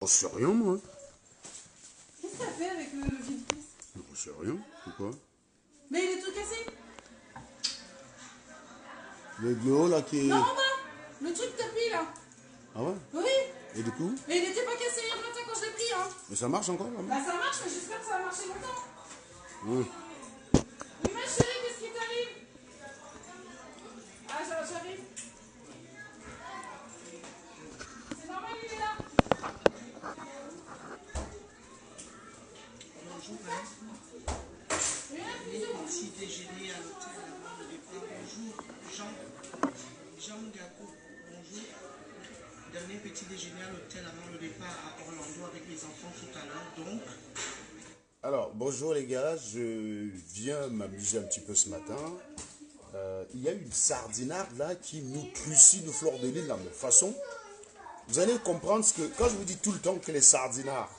On sait rien, moi. Qu'est-ce que t'as fait avec le vide-pisse? On sait rien. Pourquoi? Mais il est tout cassé. Le glow, là, qui est... Non, en bas. Le truc tapis, là. Ah ouais? Oui. Et du coup? Mais il n'était pas cassé hier matin quand je l'ai pris, hein. Mais ça marche encore, là? Bah ça marche, mais j'espère que ça va marcher longtemps. Oui. Oui, ma chérie, qu'est-ce qui t'arrive? Ah, j'arrive. C'est normal, il est là. Bonjour, Viens, bisous. petit déjeuner à l'hôtel avant le départ. Bonjour, Jean Gakou. Bonjour. Dernier petit déjeuner à l'hôtel avant le départ à Orlando avec les enfants tout à l'heure. Donc, Alors, bonjour les gars, je viens m'amuser un petit peu ce matin. Il y a une sardinarde là qui nous trucide de fleur de lys de la même façon. Vous allez comprendre ce que, quand je vous dis tout le temps que les sardinards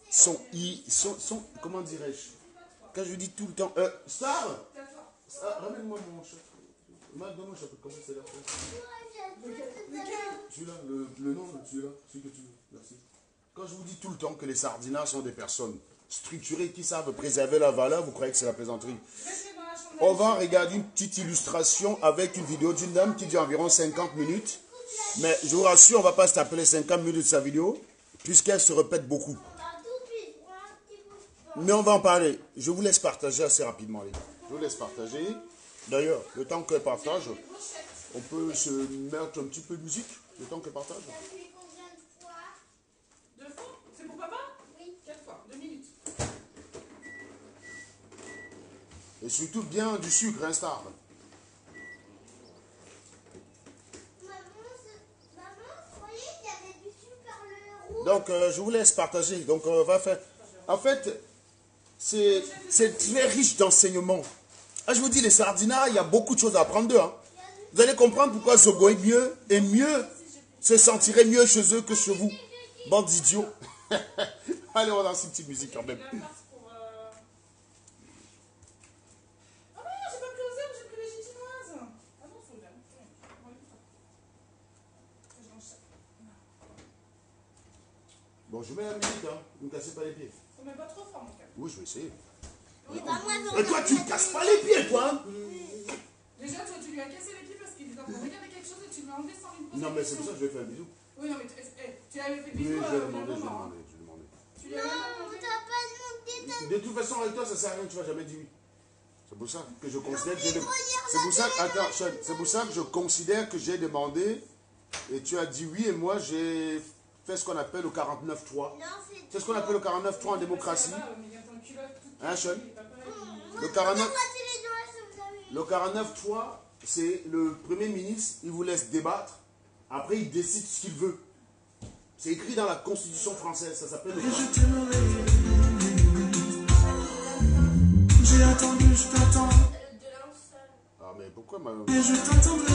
sont comment dirais-je? Quand je vous dis tout le temps, Star, ramène-moi mon chat. Donne-moi mon chat, comment c'est là? Celui-là, le nom, celui-là, celui que tu veux, merci. Quand je vous dis tout le temps que les sardinards sont des personnes structurées qui savent préserver la valeur, vous croyez que c'est la plaisanterie? On va regarder une petite illustration avec une vidéo d'une dame qui dure environ 50 minutes. Mais je vous rassure, on ne va pas se taper les 50 minutes de sa vidéo, puisqu'elle se répète beaucoup. Mais on va en parler. Je vous laisse partager assez rapidement, les gars. Je vous laisse partager. D'ailleurs, le temps qu'elle partage, on peut se mettre un petit peu de musique, le temps qu'elle partage. Deux fois? C'est pour papa? Oui. 4 fois, 2 minutes. Et surtout bien du sucre, hein, Star. Donc, je vous laisse partager. Donc, on va faire... En fait, c'est très riche d'enseignements. Ah, je vous dis, les sardinards, il y a beaucoup de choses à apprendre d'eux. Hein. Vous allez comprendre pourquoi Zogo est mieux, et mieux, se sentirait mieux chez eux que chez vous. Bande d'idiots. Allez, on lance une petite musique quand même. Ah non, j'ai pas pris aux herbes, j'ai pris les chinoises. Ah non, faut bien. Bon, je mets la musique, hein. Ne me cassez pas les pieds. Faut même pas trop fort, mon gars. Oui, je vais essayer. Oui, bah moi, Et toi, tu ne casses pas les pieds, toi, hein. Déjà, toi, tu lui as cassé les pieds parce qu'il était en train de regarder quelque chose et tu lui as enlevé sans lui poser Non, la mais c'est pour question. ça que je vais faire un bisou. Oui, non, mais tu avais fait Oui, bisous je vais demander, je vais moment, hein. demander, je vais demander. Tu lui as même pas on demandé. t'a pas demandé De toute façon, avec toi, ça sert à rien, tu vas jamais dire oui. C'est pour ça que je considère que j'ai regarde C'est pour ça, attends, Sean, c'est pour ça que je considère que j'ai demandé et tu as dit oui et moi j'ai fait ce qu'on appelle le 49-3. Non, C'est ce qu'on appelle le 49-3 en démocratie. Hein, Sean? Le 49, le 49-3, c'est le Premier ministre, il vous laisse débattre, après il décide ce qu'il veut. C'est écrit dans la Constitution française, ça s'appelle le... je t'aimerai. J'ai attendu, je t'attends. Ah mais pourquoi ma... Et je t'attendrai.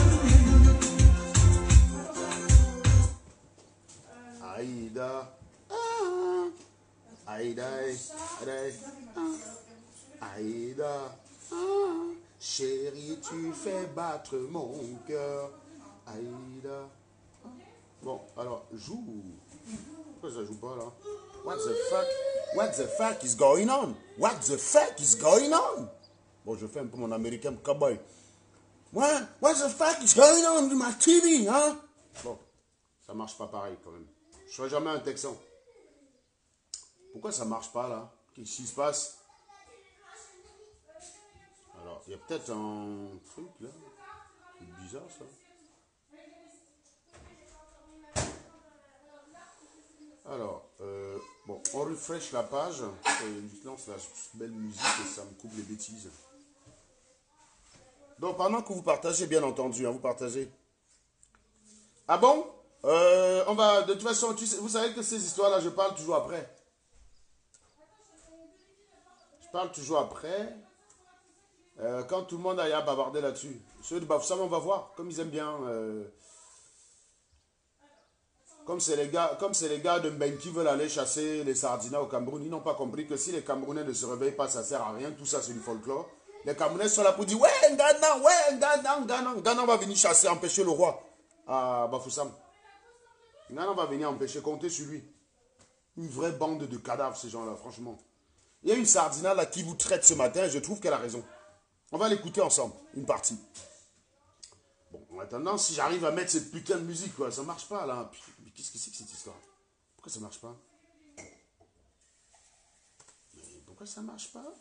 Aïda. Aïda. Aïda. Chérie, tu fais battre mon cœur. Aïda. Bon, alors, joue. Pourquoi ça joue pas là? What the fuck? What the fuck is going on? What the fuck is going on? Bon, je fais un peu mon américain cowboy. What the fuck is going on with my TV, hein? Bon, ça marche pas pareil quand même. Je serai jamais un Texan. Pourquoi ça marche pas là? Qu'est-ce qui se passe? Alors, il y a peut-être un truc là. C'est bizarre ça. Alors, bon, on refresh la page. Je lance la belle musique et ça me coupe les bêtises. Donc, pendant que vous partagez, bien entendu, hein, vous partagez. Ah bon? On va, de toute façon, vous savez que ces histoires-là, je parle toujours après. Je parle toujours après. Quand tout le monde a bavardé là-dessus. Ceux de Bafoussam, on va voir, comme ils aiment bien. Comme c'est les gars de Mben qui veulent aller chasser les sardinats au Cameroun, ils n'ont pas compris que si les Camerounais ne se réveillent pas, ça ne sert à rien. Tout ça, c'est du folklore. Les Camerounais sont là pour dire, ouais, Ngana va venir chasser, empêcher le roi à Bafoussam. Nana va venir empêcher, compter sur lui. Une vraie bande de cadavres, ces gens-là, franchement. Il y a une Sardina là qui vous traite ce matin, je trouve qu'elle a raison. On va l'écouter ensemble, une partie. Bon, en attendant, si j'arrive à mettre cette putain de musique, quoi, ça marche pas là. Mais qu'est-ce que c'est que cette histoire? Pourquoi ça marche pas? Mais pourquoi ça marche pas?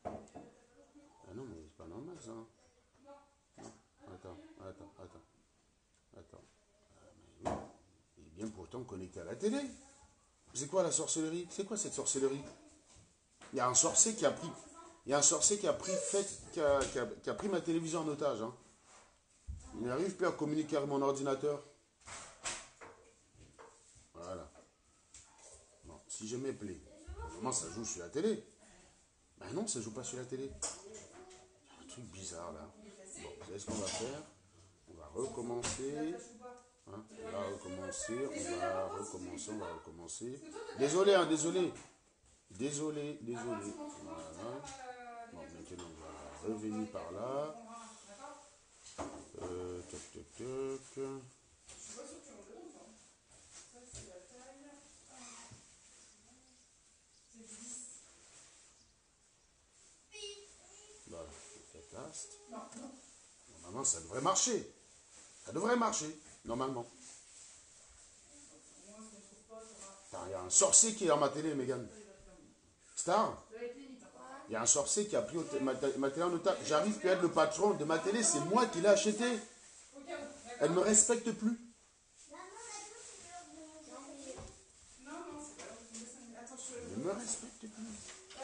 Ah non, mais c'est pas normal ça. Non, attends. Mais oui, il est bien pourtant connecté à la télé. C'est quoi la sorcellerie? C'est quoi cette sorcellerie? Il y a un sorcier qui a pris. Il y a un sorcier qui a pris ma télévision en otage. Hein. Il n'arrive plus à communiquer avec mon ordinateur. Voilà. Bon, si je m'appelais, comment ça joue sur la télé? Ben non, ça joue pas sur la télé. Il y a un truc bizarre là. Bon, vous savez ce qu'on va faire? On va recommencer. Hein, on va recommencer. Désolé, hein, désolé. Désolé. Voilà. Bon, maintenant, on va revenir par là. Toc. Voilà, fait last. Normalement, ça devrait marcher. Ça devrait marcher, normalement. Il y a un sorcier qui est dans ma télé, Megan. Star. Il y a un sorcier qui a pris ma télé en otage. J'arrive plus à être le patron de ma télé, c'est moi qui l'ai acheté. Elle ne me respecte plus. Elle ne me respecte plus.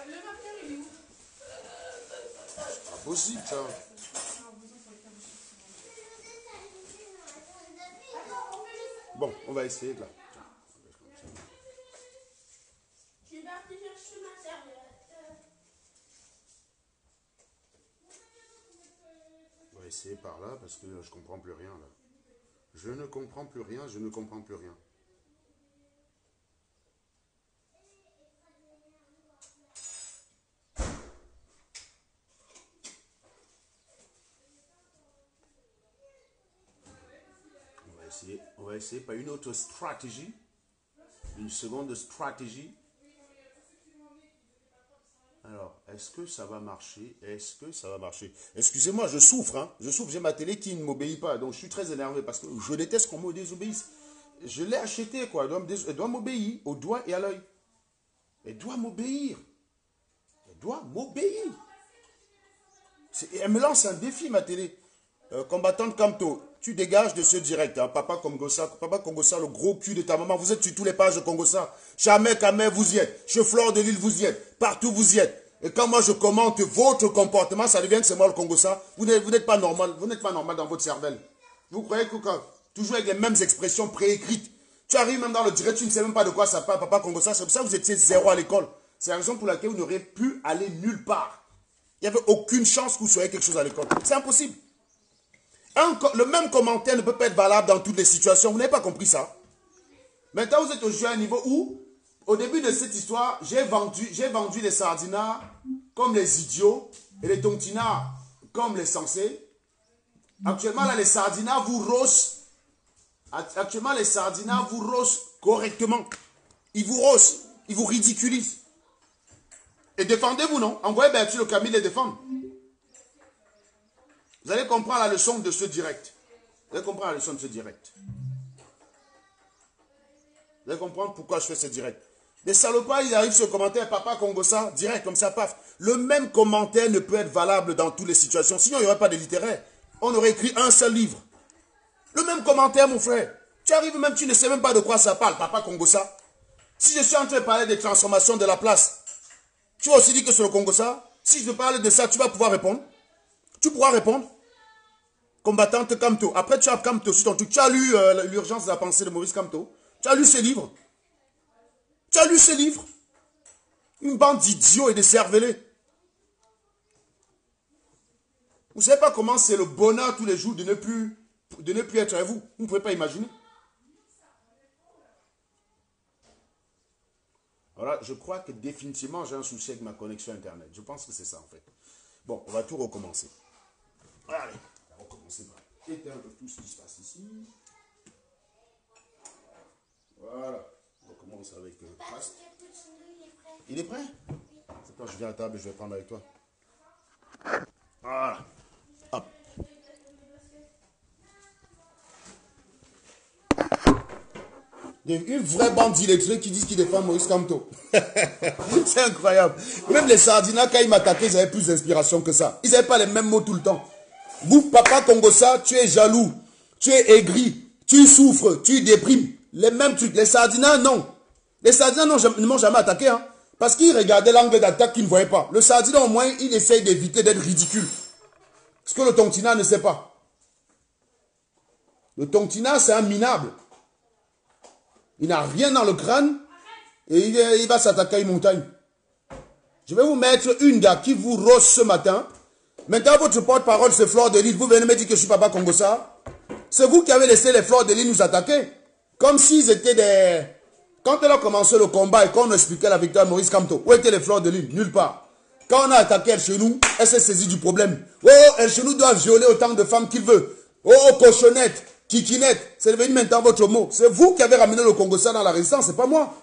Le marqueur, il est où? C'est pas possible, ça. Bon, on va essayer là. Je suis partie chercher ma serviette. On va essayer par là parce que je comprends plus rien là. Je ne comprends plus rien. On va essayer par une autre stratégie. Une seconde stratégie. Alors, est-ce que ça va marcher? Excusez-moi, je souffre, hein. Je souffre, j'ai ma télé qui ne m'obéit pas. Donc, je suis très énervé parce que je déteste qu'on me désobéisse. Je l'ai acheté, quoi. Elle doit m'obéir au doigt et à l'œil. Elle doit m'obéir. Elle me lance un défi, ma télé. Combattante Kamto, tu dégages de ce direct. Hein. Papa Kongosa, le gros cul de ta maman. Vous êtes sur tous les pages de Kongosa. Jamais, Kamé, vous y êtes. Chez Flore de l'île, vous y êtes. Partout, vous y êtes. Et quand moi, je commente votre comportement, ça devient que c'est moi le Kongosa. Vous n'êtes pas normal. Vous n'êtes pas normal dans votre cervelle. Vous croyez que toujours avec les mêmes expressions préécrites. Tu arrives même dans le direct, tu ne sais même pas de quoi ça parle, Papa Kongosa. C'est pour ça que vous étiez zéro à l'école. C'est la raison pour laquelle vous n'aurez pu aller nulle part. Il n'y avait aucune chance que vous soyez quelque chose à l'école. C'est impossible. Le même commentaire ne peut pas être valable dans toutes les situations. Vous n'avez pas compris ça. Maintenant, vous êtes aujourd'hui à un niveau où, au début de cette histoire, j'ai vendu les sardinas comme les idiots et les tontinards comme les sensés. Actuellement, là, les sardinas vous rossent. Actuellement, les sardinas vous rossent correctement. Ils vous rossent. Ils vous ridiculisent. Et défendez-vous, non? Envoyez Bertie le Camille les défendre. Vous allez comprendre la leçon de ce direct. Vous allez comprendre la leçon de ce direct. Vous allez comprendre pourquoi je fais ce direct. Les salopards, ils arrivent sur le commentaire, Papa Kongosa, direct, comme ça, paf. Le même commentaire ne peut être valable dans toutes les situations. Sinon, il n'y aurait pas de littéraire. On aurait écrit un seul livre. Le même commentaire, mon frère. Tu arrives même, tu ne sais même pas de quoi ça parle, Papa Kongosa. Si je suis en train de parler des transformations de la place, tu vas aussi dire que c'est le Kongosa. Si je te parle de ça, tu vas pouvoir répondre. Tu pourras répondre. Combattante Kamto. Après, tu as Kamto sur ton truc. Tu as lu l'urgence de la pensée de Maurice Kamto. Tu as lu ses livres. Une bande d'idiots et de cervelés. Vous ne savez pas comment c'est le bonheur tous les jours de ne plus être avec vous. Vous ne pouvez pas imaginer. Alors là, je crois que définitivement, j'ai un souci avec ma connexion Internet. Je pense que c'est ça, en fait. Bon, on va tout recommencer. Allez, on va recommencer par éteindre tout ce qui se passe ici. Voilà. On commence avec Fast. Il est prêt? C'est quand je viens à table, je vais prendre avec toi. Voilà. Hop. Une vraie bande d'illettrés qui disent qu'ils défendent Maurice Kamto. C'est incroyable. Même les Sardinats, quand ils m'attaquaient, ils avaient plus d'inspiration que ça. Ils n'avaient pas les mêmes mots tout le temps. Vous, papa Congossa, tu es jaloux, tu es aigri, tu souffres, tu déprimes. Les mêmes trucs. Les Sardinats, non. Les Sardinats ne m'ont jamais attaqué. Hein, parce qu'ils regardaient l'angle d'attaque qu'ils ne voyaient pas. Le Sardinat, au moins, il essaye d'éviter d'être ridicule. Ce que le Tontina ne sait pas. Le Tontina, c'est un minable. Il n'a rien dans le crâne et il va s'attaquer à une montagne. Je vais vous mettre une gars qui vous rose ce matin. Maintenant, votre porte-parole, c'est Fleur de Lille. Vous venez me dire que je suis papa Congossa. C'est vous qui avez laissé les Fleurs de Lille nous attaquer. Comme s'ils étaient des... Quand elle a commencé le combat et qu'on expliquait la victoire de Maurice Kamto, où étaient les Fleurs de Lille? Nulle part. Quand on a attaqué El Chenou, elle s'est saisie du problème. Oh, El Chenou doit violer autant de femmes qu'il veut. Oh, cochonnette. Kikinette, c'est devenu maintenant votre mot. C'est vous qui avez ramené le Congossa dans la résistance, c'est pas moi.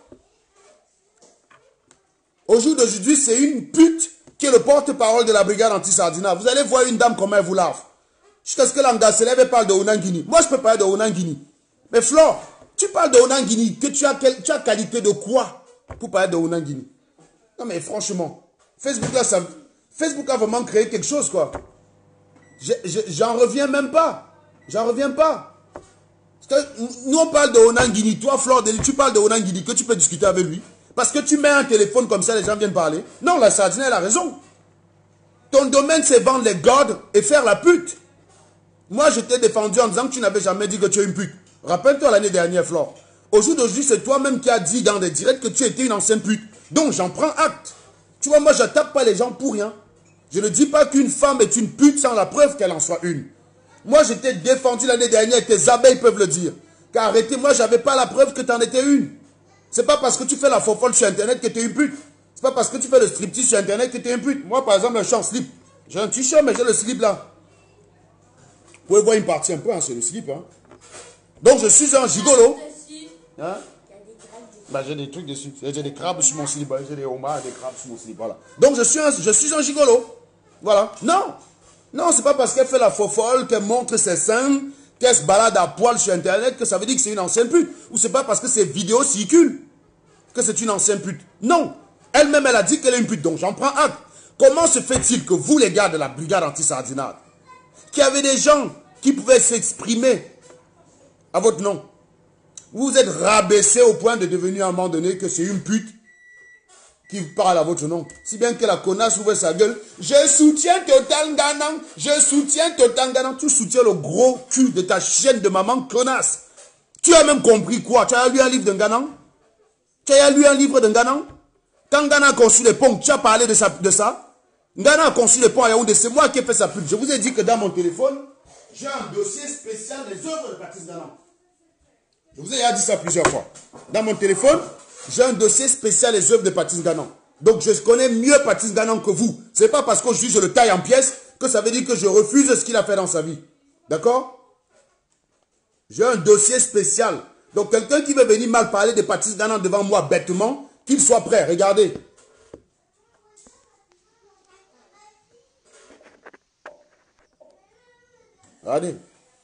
Au jour d'aujourd'hui, c'est une pute qui est le porte-parole de la brigade anti-Sardina. Vous allez voir une dame comment elle vous lave. Jusqu'à ce que l'Angaselève parle de Onangini. Moi, je peux parler de Onangini. Mais Flore, tu parles de Onangini, que tu as qualité de quoi pour parler de Onangini? Non mais franchement, Facebook a vraiment créé quelque chose, quoi. J'en reviens même pas. J'en reviens pas. Parce que nous, on parle de Onangini. Toi, Fleur de Lille, tu parles de Onangini, que tu peux discuter avec lui. Parce que tu mets un téléphone comme ça, les gens viennent parler. Non, la Sardina, elle a raison. Ton domaine, c'est vendre les godes et faire la pute. Moi, je t'ai défendu en disant que tu n'avais jamais dit que tu es une pute. Rappelle-toi l'année dernière, Flore. Au jour d'aujourd'hui, c'est toi-même qui as dit dans des directs que tu étais une ancienne pute. Donc, j'en prends acte. Tu vois, moi, je ne tape pas les gens pour rien. Je ne dis pas qu'une femme est une pute sans la preuve qu'elle en soit une. Moi, je t'ai défendu l'année dernière et tes abeilles peuvent le dire. Car arrêtez, moi, je n'avais pas la preuve que tu en étais une. C'est pas parce que tu fais la fofolle sur Internet que tu es une pute. C'est pas parce que tu fais le striptease sur Internet que tu es une pute. Moi, par exemple, je suis en slip. J'ai un t-shirt, mais j'ai le slip là. Vous pouvez voir une partie un peu, hein, c'est le slip. Hein. Donc, je suis un gigolo. Hein? Bah, j'ai des trucs dessus. J'ai des crabes sur mon slip. J'ai des homards et des crabes sur mon slip. Voilà. Donc, je suis un gigolo. Voilà. Non. Non, c'est pas parce qu'elle fait la fofolle, qu'elle montre ses seins, qu'elle se balade à poil sur Internet, que ça veut dire que c'est une ancienne pute. Ou c'est pas parce que ses vidéos circulent que c'est une ancienne pute. Non. Elle-même, elle a dit qu'elle est une pute. Donc, j'en prends acte. Comment se fait-il que vous, les gars de la brigade anti-Sardinade, qu'il y avait des gens qui pouvaient s'exprimer à votre nom, vous vous êtes rabaissé au point de devenir à un moment donné que c'est une pute qui parle à votre nom. Si bien que la connasse ouvre sa gueule. Je soutiens Total Nganang. Je soutiens Total Nganang. Tu soutiens le gros cul de ta chienne de maman connasse. Tu as même compris quoi? Tu as lu un livre de Nganang? Tu as lu un livre de Nganang? Quand Nganang a conçu les ponts, tu as parlé de ça? Nganang a conçu les ponts à Yaoundé. C'est moi qui ai fait sa pub. Je vous ai dit que dans mon téléphone, j'ai un dossier spécial des œuvres de Patrice Nganang. Je vous ai dit ça plusieurs fois. Dans mon téléphone, j'ai un dossier spécial des œuvres de Patrice Nganang. Donc je connais mieux Patrice Nganang que vous. Ce n'est pas parce qu'aujourd'hui je le taille en pièces que ça veut dire que je refuse ce qu'il a fait dans sa vie. D'accord? J'ai un dossier spécial. Donc quelqu'un qui veut venir mal parler de Patrice Nganang devant moi bêtement, qu'il soit prêt. Regardez. Regardez.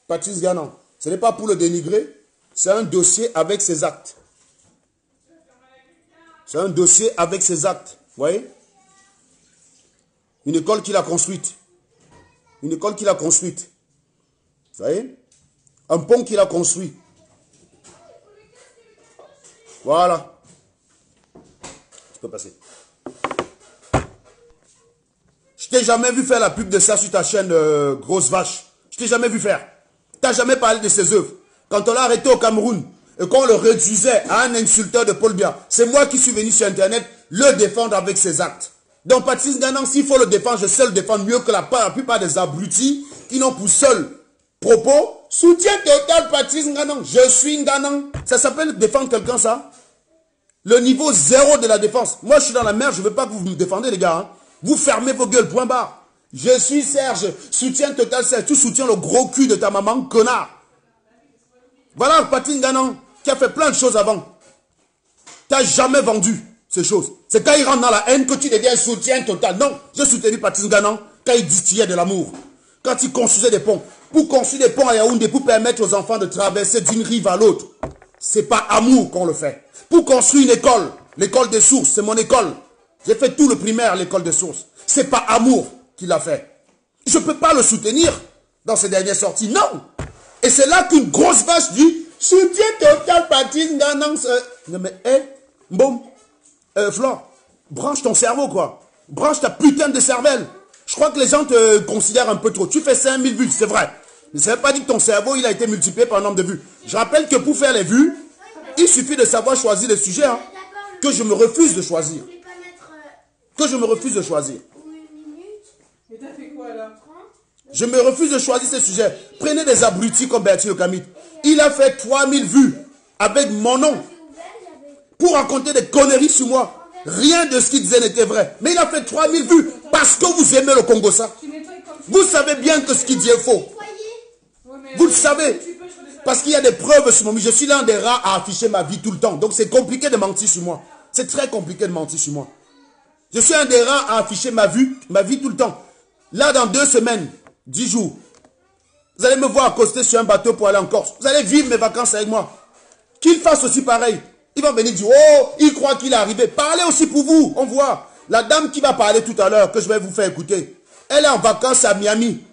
Patrice Nganang. Ce n'est pas pour le dénigrer. C'est un dossier avec ses actes. C'est un dossier avec ses actes. Vous voyez? Une école qu'il a construite. Une école qu'il a construite. Vous voyez? Un pont qu'il a construit. Voilà. Tu peux passer. Je t'ai jamais vu faire la pub de ça sur ta chaîne Grosse Vache. Je t'ai jamais vu faire. Tu n'as jamais parlé de ses œuvres. Quand on l'a arrêté au Cameroun, et qu'on le réduisait à un insulteur de Paul Biya, c'est moi qui suis venu sur Internet le défendre avec ses actes. Donc Patrice Nganang, s'il faut le défendre, je sais le défendre mieux que la plupart des abrutis qui n'ont pour seul propos soutien total Patrice Nganang. Je suis Nganang. Ça s'appelle défendre quelqu'un, ça? Le niveau zéro de la défense. Moi, je suis dans la merde, je ne veux pas que vous me défendez, les gars. Hein. Vous fermez vos gueules, point barre. Je suis Serge, soutien total Serge. Tu soutiens le gros cul de ta maman, connard. Voilà Patrice Nganan qui a fait plein de choses avant. Tu n'as jamais vendu ces choses. C'est quand il rentre dans la haine que tu deviens soutien total. Non, je soutenu Patrice Nganan quand il distillait de l'amour. Quand il construisait des ponts. Pour construire des ponts à Yaoundé, pour permettre aux enfants de traverser d'une rive à l'autre. C'est pas amour qu'on le fait. Pour construire une école, l'école des sources, c'est mon école. J'ai fait tout le primaire à l'école des sources. C'est pas amour qu'il a fait. Je ne peux pas le soutenir dans ses dernières sorties. Non. Et c'est là qu'une grosse vache dit soutien total Patrice Nganan. Non mais, bon, Flore, branche ton cerveau quoi. Branche ta putain de cervelle. Je crois que les gens te considèrent un peu trop. Tu fais 5000 vues, c'est vrai. Mais ça ne veut pas dire que ton cerveau il a été multiplié par un nombre de vues. Je rappelle que pour faire les vues, il suffit de savoir choisir les sujets hein, que je me refuse de choisir. Que je me refuse de choisir. Mais t'as fait quoi là? Je me refuse de choisir ces sujets. Prenez des abrutis comme Bertie Le Camit. Il a fait 3000 vues avec mon nom pour raconter des conneries sur moi. Rien de ce qu'il disait n'était vrai. Mais il a fait 3000 vues parce que vous aimez le Congo ça. Vous savez bien que ce qu'il dit est faux. Vous le savez. Parce qu'il y a des preuves sur moi. Je suis l'un des rats à afficher ma vie tout le temps. Donc c'est compliqué de mentir sur moi. C'est très compliqué de mentir sur moi. Je suis un des rats à afficher ma vie tout le temps. Là, dans 2 semaines, 10 jours, vous allez me voir accoster sur un bateau pour aller en Corse. Vous allez vivre mes vacances avec moi. Qu'il fasse aussi pareil. Il va venir dire, oh, il croit qu'il est arrivé. Parlez aussi pour vous, on voit. La dame qui va parler tout à l'heure, que je vais vous faire écouter, elle est en vacances à Miami.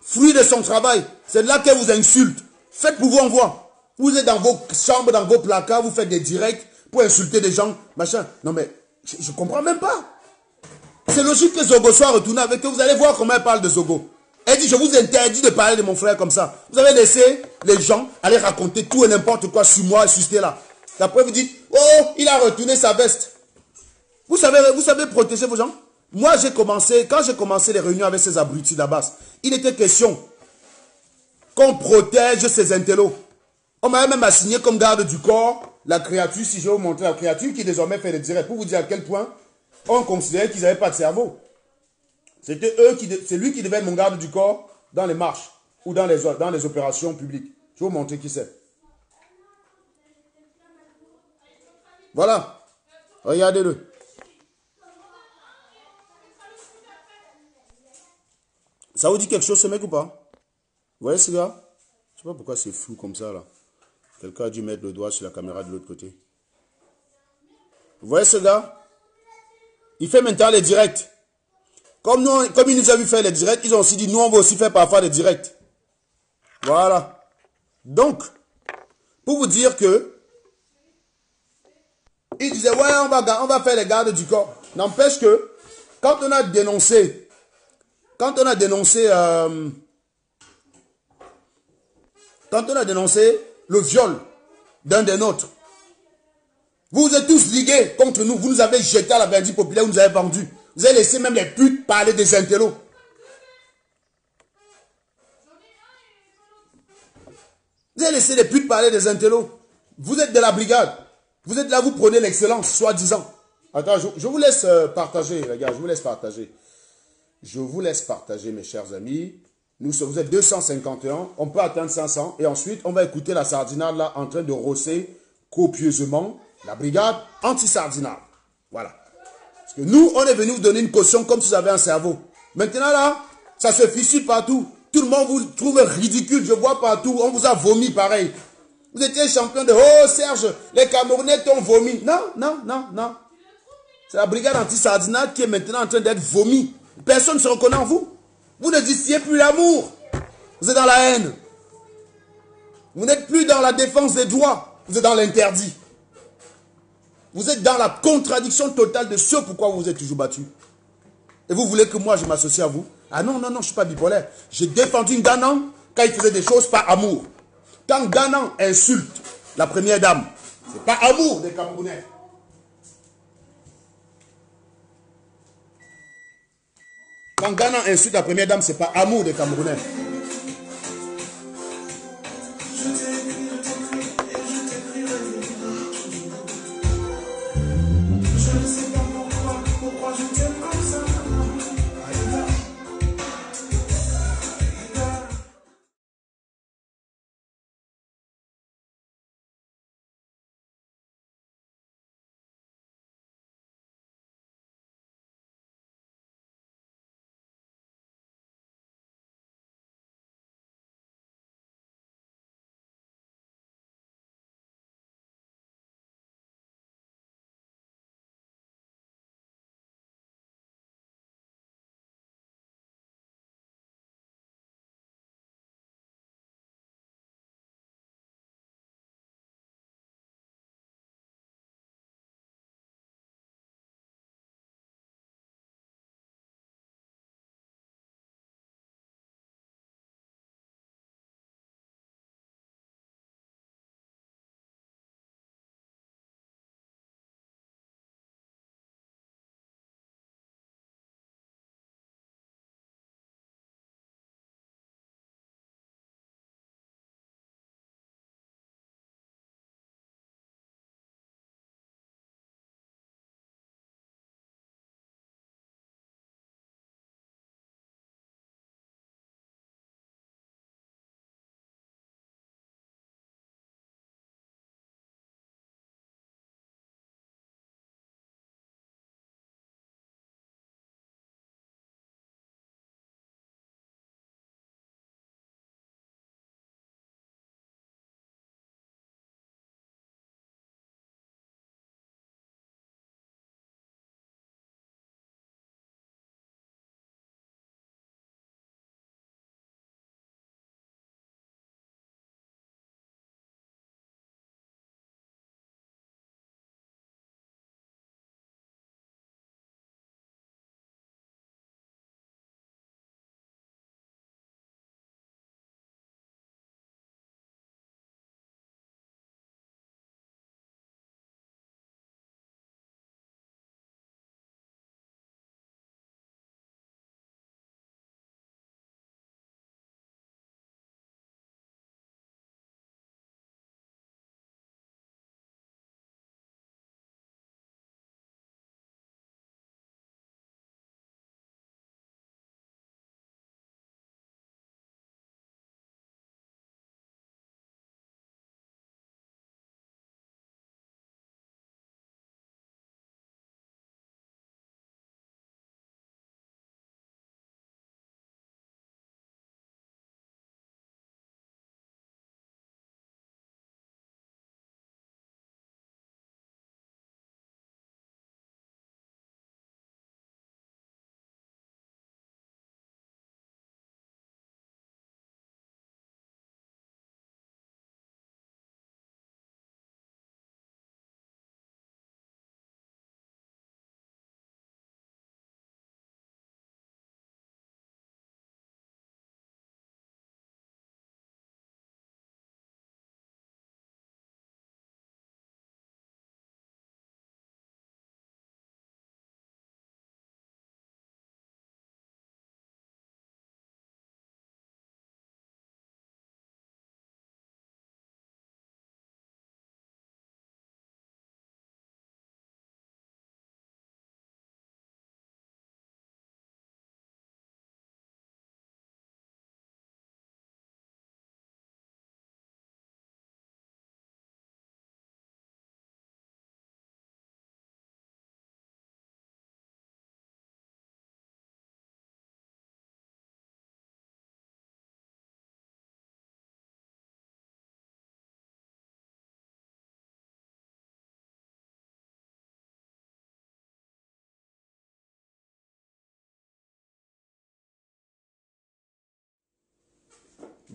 Fruit de son travail. C'est là qu'elle vous insulte. Faites pour vous, on voit. Vous êtes dans vos chambres, dans vos placards, vous faites des directs pour insulter des gens, machin. Non mais, je ne comprends même pas. C'est logique que Zogo soit retourné avec eux. Vous allez voir comment elle parle de Zogo. Elle dit, je vous interdis de parler de mon frère comme ça. Vous avez laissé les gens aller raconter tout et n'importe quoi sur moi et sur là. Après, vous dites, oh, il a retourné sa veste. Vous savez protéger vos gens. Moi, quand j'ai commencé les réunions avec ces abrutis d'Abbas, il était question qu'on protège ces intellos. On m'avait même assigné comme garde du corps la créature, si je vais vous montrer la créature qui désormais fait des directs, pour vous dire à quel point on considérait qu'ils n'avaient pas de cerveau. C'est lui qui devait être mon garde du corps dans les marches ou dans les opérations publiques. Je vais vous montrer qui c'est. Voilà. Regardez-le. Ça vous dit quelque chose ce mec ou pas? Vous voyez ce gars? Je ne sais pas pourquoi c'est flou comme ça là. Quelqu'un a dû mettre le doigt sur la caméra de l'autre côté. Vous voyez ce gars? Il fait maintenant les directs. Comme il nous a vu faire les directs, ils ont aussi dit, nous on va aussi faire parfois des directs. Voilà. Donc, pour vous dire que, il disait, ouais, on va faire les gardes du corps. N'empêche que, quand on a dénoncé le viol d'un des nôtres, vous êtes tous ligués contre nous. Vous nous avez jeté à la bandit populaire, vous nous avez vendu. Vous avez laissé même les putes parler des intellos. Vous avez laissé les putes parler des intellos. Vous êtes de la brigade. Vous êtes là, vous prenez l'excellence, soi-disant. Attends, je vous laisse partager, les gars. Je vous laisse partager. Je vous laisse partager, mes chers amis. Vous êtes 251. On peut atteindre 500. Et ensuite, on va écouter la sardinale là en train de rosser copieusement la brigade anti-sardinale. Voilà. Parce que nous, on est venu vous donner une caution comme si vous avez un cerveau. Maintenant là, ça se fissure partout. Tout le monde vous trouve ridicule. Je vois partout. On vous a vomi pareil. Vous étiez champion de... Oh Serge, les Camerounais t'ont vomi. Non, non, non, non. C'est la brigade anti-sardinale qui est maintenant en train d'être vomi. Personne ne se reconnaît en vous. Vous ne distillez plus l'amour. Vous êtes dans la haine. Vous n'êtes plus dans la défense des droits. Vous êtes dans l'interdit. Vous êtes dans la contradiction totale de ce pourquoi vous vous êtes toujours battu. Et vous voulez que moi je m'associe à vous? Ah non, non, non, je ne suis pas bipolaire. J'ai défendu Nganan quand il faisait des choses par amour. Quand Nganan insulte la première dame, c'est pas amour des Camerounais. Quand Nganan insulte la première dame, c'est pas amour des Camerounais.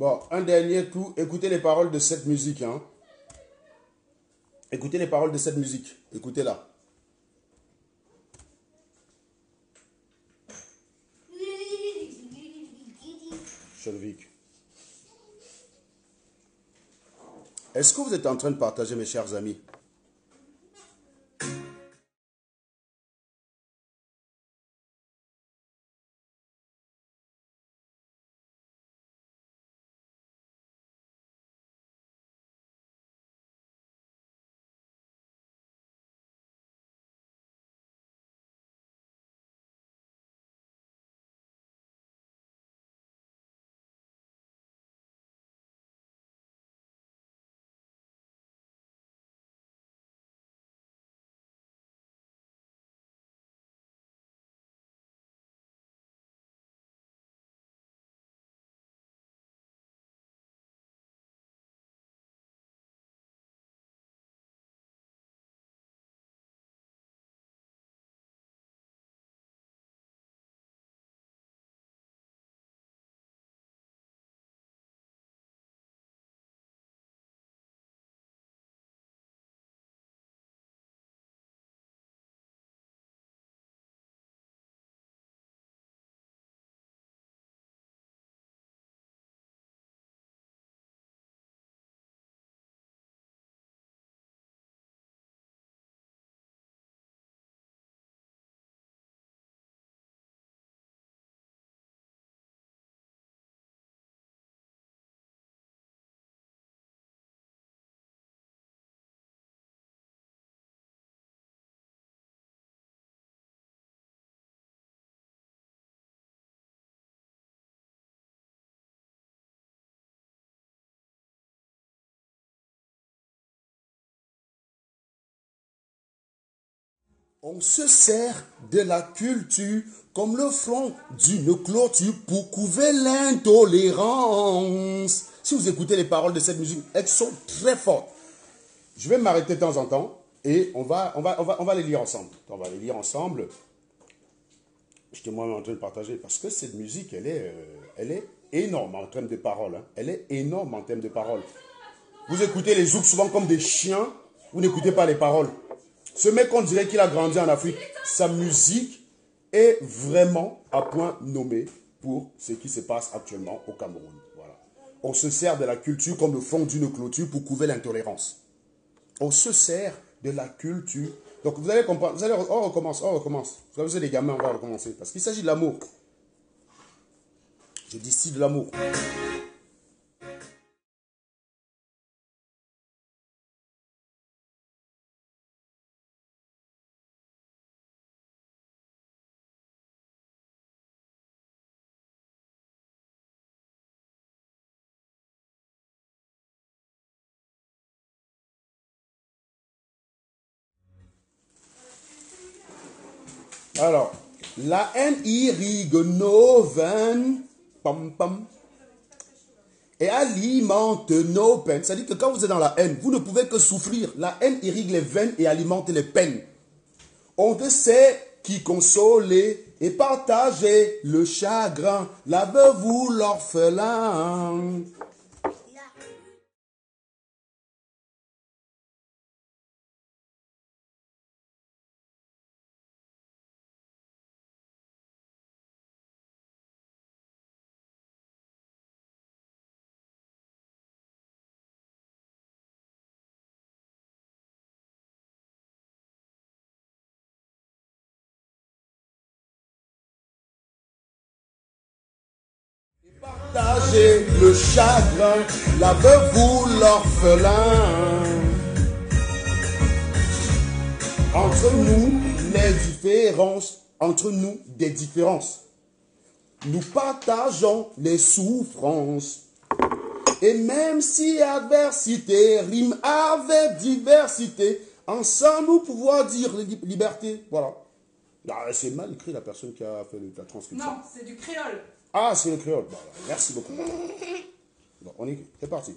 Bon, un dernier coup. Écoutez les paroles de cette musique. Hein. Écoutez les paroles de cette musique. Écoutez-la. Chelvic. Est-ce que vous êtes en train de partager, mes chers amis? On se sert de la culture comme le front d'une clôture pour couvrir l'intolérance. Si vous écoutez les paroles de cette musique, elles sont très fortes. Je vais m'arrêter de temps en temps et on va les lire ensemble. On va les lire ensemble. J'étais moi-même en train de partager parce que cette musique, elle est énorme en termes de paroles. Hein. Elle est énorme en termes de paroles. Vous écoutez les zouks souvent comme des chiens, vous n'écoutez pas les paroles. Ce mec, on dirait qu'il a grandi en Afrique. Sa musique est vraiment à point nommé pour ce qui se passe actuellement au Cameroun. Voilà. On se sert de la culture comme le fond d'une clôture pour couvrir l'intolérance. On se sert de la culture. Donc vous allez comprendre. Vous allez, on recommence. Vous êtes des gamins, on va recommencer. Parce qu'il s'agit de l'amour. Je dis si de l'amour. Alors, la haine irrigue nos veines, pam, pam, et alimente nos peines. C'est-à-dire que quand vous êtes dans la haine, vous ne pouvez que souffrir. La haine irrigue les veines et alimente les peines. On ne sait qui consoler et partager le chagrin, la veuve ou l'orphelin. Partager le chagrin, la veuve ou l'orphelin. Entre nous, les différences, entre nous, des différences. Nous partageons les souffrances. Et même si adversité rime avec diversité, ensemble nous pouvons dire liberté. Voilà. C'est mal écrit la personne qui a fait la transcription. Non, c'est du créole. Ah, c'est le créole. Bon, merci beaucoup. Bon, on est, c'est parti.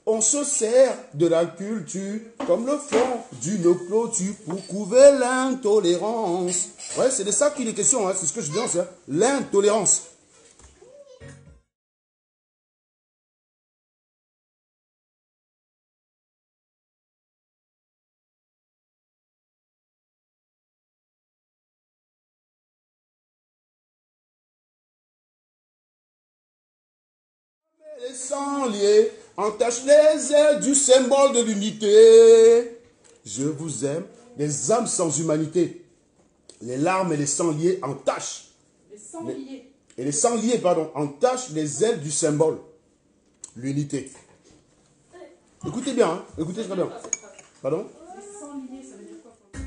On se sert de la culture comme le fond d'une clôture pour couvrir l'intolérance. Ouais, c'est de ça qu'il est question, hein, c'est ce que je dis, hein, l'intolérance. Les sangliers entachent les ailes du symbole de l'unité. Je vous aime, les âmes sans humanité. Les larmes et les sangliers entachent. Les sangliers. Et les sangliers, pardon, entachent les ailes du symbole. L'unité. Écoutez bien, hein, écoutez très bien. Pardon? Les sangliers, ça veut dire quoi pour vous?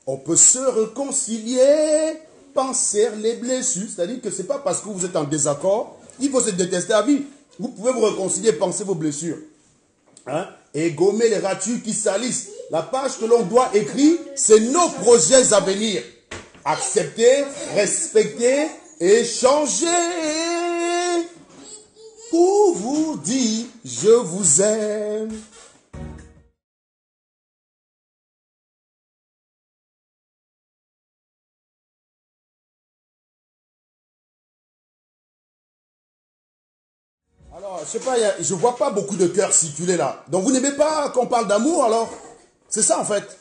On peut se réconcilier, penser les blessures. C'est-à-dire que ce n'est pas parce que vous êtes en désaccord qu'il faut se détester à vie. Vous pouvez vous réconcilier, penser vos blessures. Hein? Et gommer les ratures qui salissent. La page que l'on doit écrire, c'est nos projets à venir. Accepter, respecter, échanger. Pour vous dire, je vous aime. Alors, je sais pas, je vois pas beaucoup de cœurs circuler là. Donc vous n'aimez pas qu'on parle d'amour alors? C'est ça en fait.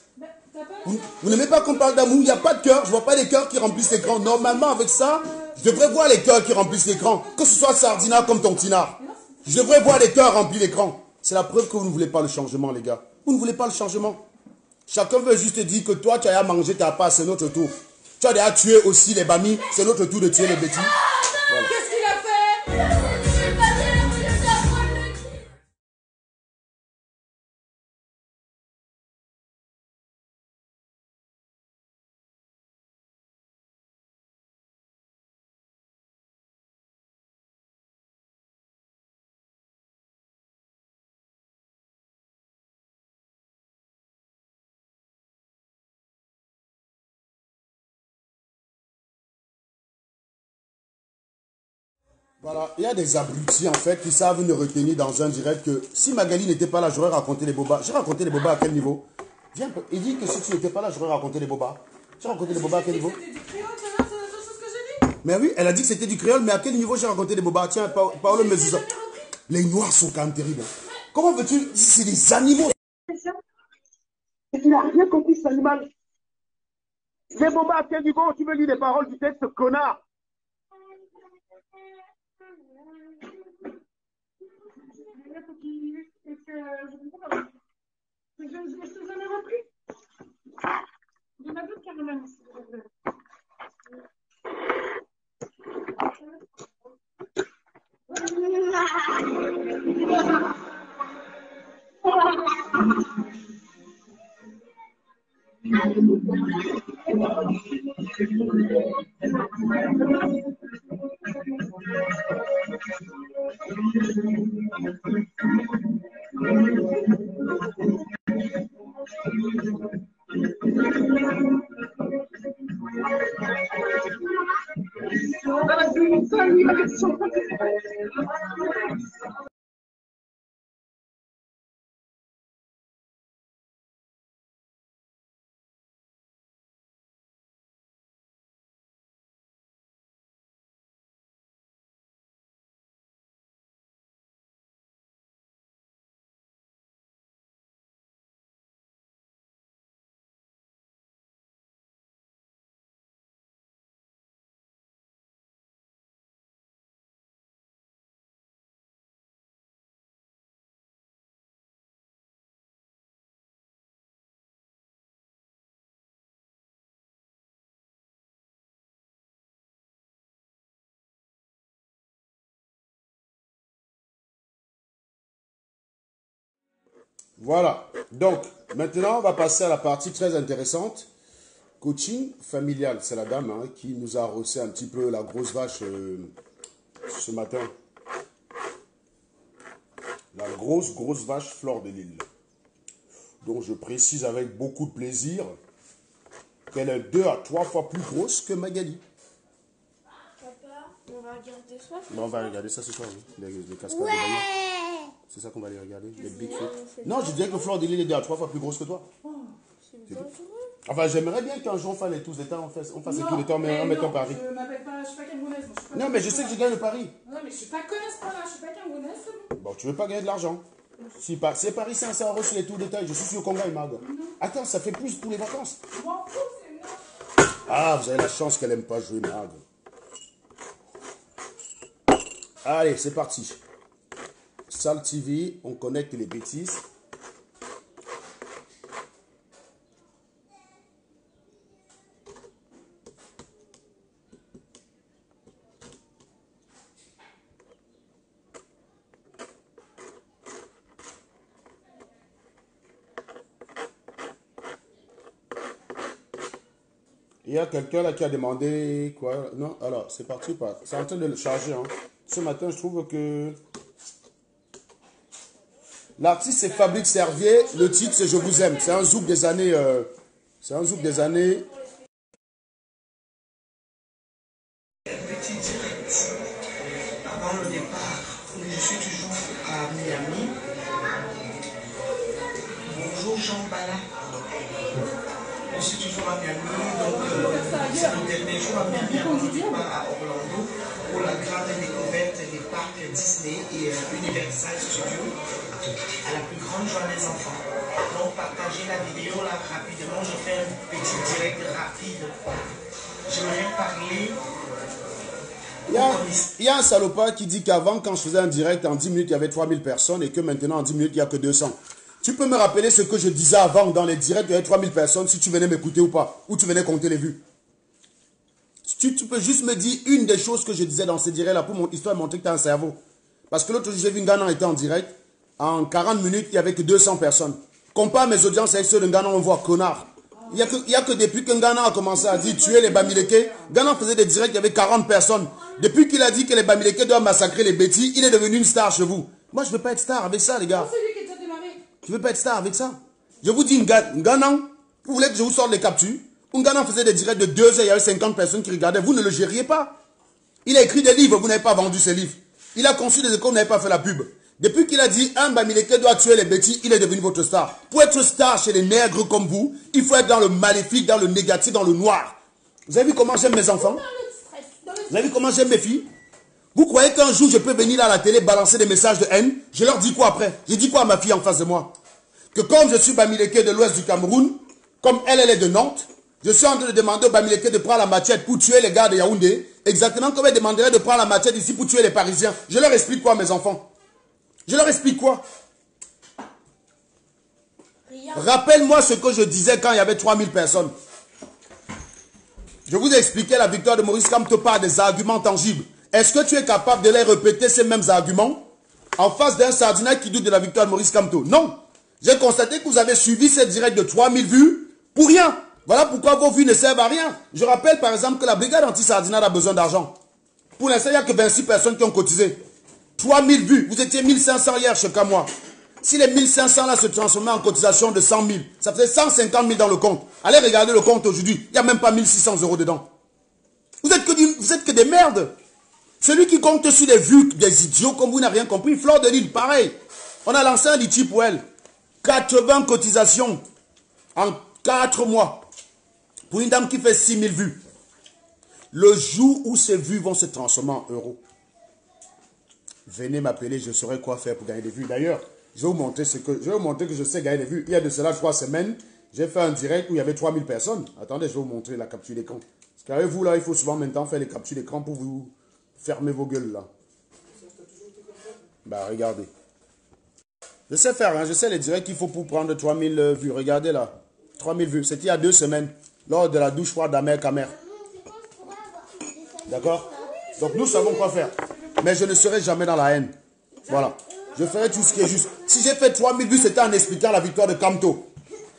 Vous n'aimez pas qu'on parle d'amour? Il n'y a pas de cœur. Je vois pas les cœurs qui remplissent l'écran. Normalement avec ça, je devrais voir les cœurs qui remplissent l'écran. Que ce soit Sardina comme Tontina. Je devrais voir les cœurs remplir l'écran. C'est la preuve que vous ne voulez pas le changement les gars. Vous ne voulez pas le changement. Chacun veut juste dire que toi tu as à manger ta part, c'est notre tour. Tu as déjà tué aussi les bamis, c'est notre tour de tuer les bêtis. Voilà. Qu'est-ce qu'il a fait? Voilà, il y a des abrutis en fait qui savent ne retenir dans un direct que si Magali n'était pas là, j'aurais raconté les bobas. J'ai raconté les bobas à quel niveau? Viens, il dit que si tu n'étais pas là, j'aurais raconté les bobas. J'ai raconté les bobas à quel niveau? C'était du créole, c'est ce que j'ai dit. Mais oui, elle a dit que c'était du créole, mais à quel niveau j'ai raconté les bobas? Tiens, Paolo me dit ça. Les noirs sont quand même terribles. Comment veux-tu? C'est des animaux. Il n'a rien compris, cet animal. Les bobas à quel niveau? Tu me lis les paroles du texte, connard. Je vous en ai repris. Il y en a d'autres carrément. Voilà. Donc, maintenant, on va passer à la partie très intéressante. Coaching familial. C'est la dame hein, qui nous a rossé un petit peu la grosse vache ce matin. La grosse vache Fleur de Lille. Donc, je précise avec beaucoup de plaisir qu'elle est 2 à 3 fois plus grosse que Magali. Papa, on va regarder ce soir. Bon, on va regarder ça ce soir, oui. Les cascades de Bama. C'est ça qu'on va aller regarder, les Big Feet. Non, je dirais que Fleur de Lille est 2 à 3 fois plus grosse que toi. C'est pas vrai. Enfin, j'aimerais bien qu'un jour on fasse les tous d'état, on fasse les tous d'état en mettant Paris. Je m'appelle pas, je suis pas camerounaise. Moi, je suis pas Non, mais je sais que je gagne le pari. Non, mais je suis pas connasse pas là, je suis pas camerounaise, c'est bon. Bon, tu veux pas gagner de l'argent. Si Paris 500 € sur les tours d'état, je suis sûr qu'on gagne, Margot. Attends, ça fait plus pour les vacances. Je m'en fous, c'est non. Ah, vous avez la chance qu'elle aime pas jouer, Margot. Allez, c'est parti. Salle TV, on connecte les bêtises. Il y a quelqu'un là qui a demandé quoi? Non, alors c'est parti pas. C'est en train de le charger. Hein. Ce matin, je trouve que l'artiste c'est Fabrice Servier. Le titre c'est Je vous aime. C'est un zouk des années. C'est un zouk des années. Petit direct. Avant le départ, je suis toujours à Miami. Bonjour Jean Bala. Je suis toujours à Miami, donc c'est le dernier jour à Miami avant le départ à Orlando pour la grande découverte des parcs Disney et Universal Studios à la plus grande joie des enfants. Donc partagez la vidéo là rapidement, je fais un petit direct rapide. J'aimerais parler. Il y a un salopard qui dit qu'avant, quand je faisais un direct en 10 minutes, il y avait 3000 personnes et que maintenant en 10 minutes, il n'y a que 200. Tu peux me rappeler ce que je disais avant dans les directs, il y avait 3000 personnes, si tu venais m'écouter ou pas, ou tu venais compter les vues. Tu peux juste me dire une des choses que je disais dans ces directs-là pour mon histoire de montrer que tu as un cerveau. Parce que l'autre jour, j'ai vu Ngana était en direct, en 40 minutes, il n'y avait que 200 personnes. Compare mes audiences avec ceux de Ngana, on voit connard. Il n'y a que depuis que Ngana a commencé à dire tuer les Bamileke, Ngana faisait des directs, il y avait 40 personnes. Depuis qu'il a dit que les Bamileke doivent massacrer les bêtis, il est devenu une star chez vous. Moi, je ne veux pas être star avec ça, les gars. C'est lui qui est déjà démarré. Je ne veux pas être star avec ça. Je vous dis, Ngana, vous voulez que je vous sorte les captures? Ngana faisait des directs de 2 heures, il y avait 50 personnes qui regardaient. Vous ne le gériez pas. Il a écrit des livres, vous n'avez pas vendu ces livres. Il a conçu des écoles, vous n'avez pas fait la pub. Depuis qu'il a dit, un Bamileke doit tuer les bêtis, il est devenu votre star. Pour être star chez les nègres comme vous, il faut être dans le maléfique, dans le négatif, dans le noir. Vous avez vu comment j'aime mes enfants? Vous avez vu comment j'aime mes filles? Vous croyez qu'un jour je peux venir à la télé balancer des messages de haine? Je leur dis quoi après? Je dis quoi à ma fille en face de moi? Que comme je suis Bamileke de l'ouest du Cameroun, comme elle est de Nantes, je suis en train de demander au Bamileke de prendre la machette pour tuer les gars de Yaoundé, exactement comme elle demanderait de prendre la machette ici pour tuer les Parisiens. Je leur explique quoi, mes enfants? Je leur explique quoi? Rappelle-moi ce que je disais quand il y avait 3000 personnes. Je vous ai expliqué la victoire de Maurice Kamto par des arguments tangibles. Est-ce que tu es capable de les répéter, ces mêmes arguments, en face d'un sardinaire qui doute de la victoire de Maurice Kamto? Non. J'ai constaté que vous avez suivi cette direct de 3000 vues pour rien. Voilà pourquoi vos vues ne servent à rien. Je rappelle par exemple que la brigade anti-sardinat a besoin d'argent. Pour l'instant, il n'y a que 26 personnes qui ont cotisé. 3000 vues. Vous étiez 1500 hier chez Kamois. Si les 1500 là se transformaient en cotisation de 100 000, ça faisait 150 000 dans le compte. Allez regarder le compte aujourd'hui. Il n'y a même pas 1600 € dedans. Vous êtes que des merdes. Celui qui compte sur les vues des idiots comme vous n'a rien compris. Fleur de Lille, pareil. On a lancé un litchi pour elle. 80 cotisations en 4 mois. Pour une dame qui fait 6 000 vues. Le jour où ces vues vont se transformer en euros, venez m'appeler, je saurai quoi faire pour gagner des vues. D'ailleurs, je vais vous montrer que je sais gagner des vues. Il y a de cela 3 semaines, j'ai fait un direct où il y avait 3000 personnes. Attendez, je vais vous montrer la capture d'écran. Parce qu'avec vous, là, il faut souvent maintenant faire les captures d'écran pour vous fermer vos gueules, là. Bah, regardez. Je sais faire, hein, je sais les directs qu'il faut pour prendre 3000 vues. Regardez, là. 3000 vues. C'était il y a 2 semaines, lors de la douche froide d'Amer Kamer. D'accord? Donc, nous savons quoi faire. Mais je ne serai jamais dans la haine. Voilà. Je ferai tout ce qui est juste. Si j'ai fait 3000 vues, c'était en expliquant la victoire de Kamto.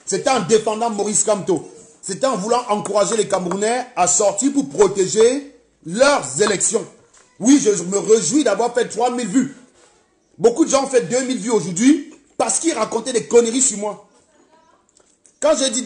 C'était en défendant Maurice Kamto. C'était en voulant encourager les Camerounais à sortir pour protéger leurs élections. Oui, je me réjouis d'avoir fait 3000 vues. Beaucoup de gens ont fait 2000 vues aujourd'hui parce qu'ils racontaient des conneries sur moi. Quand j'ai dit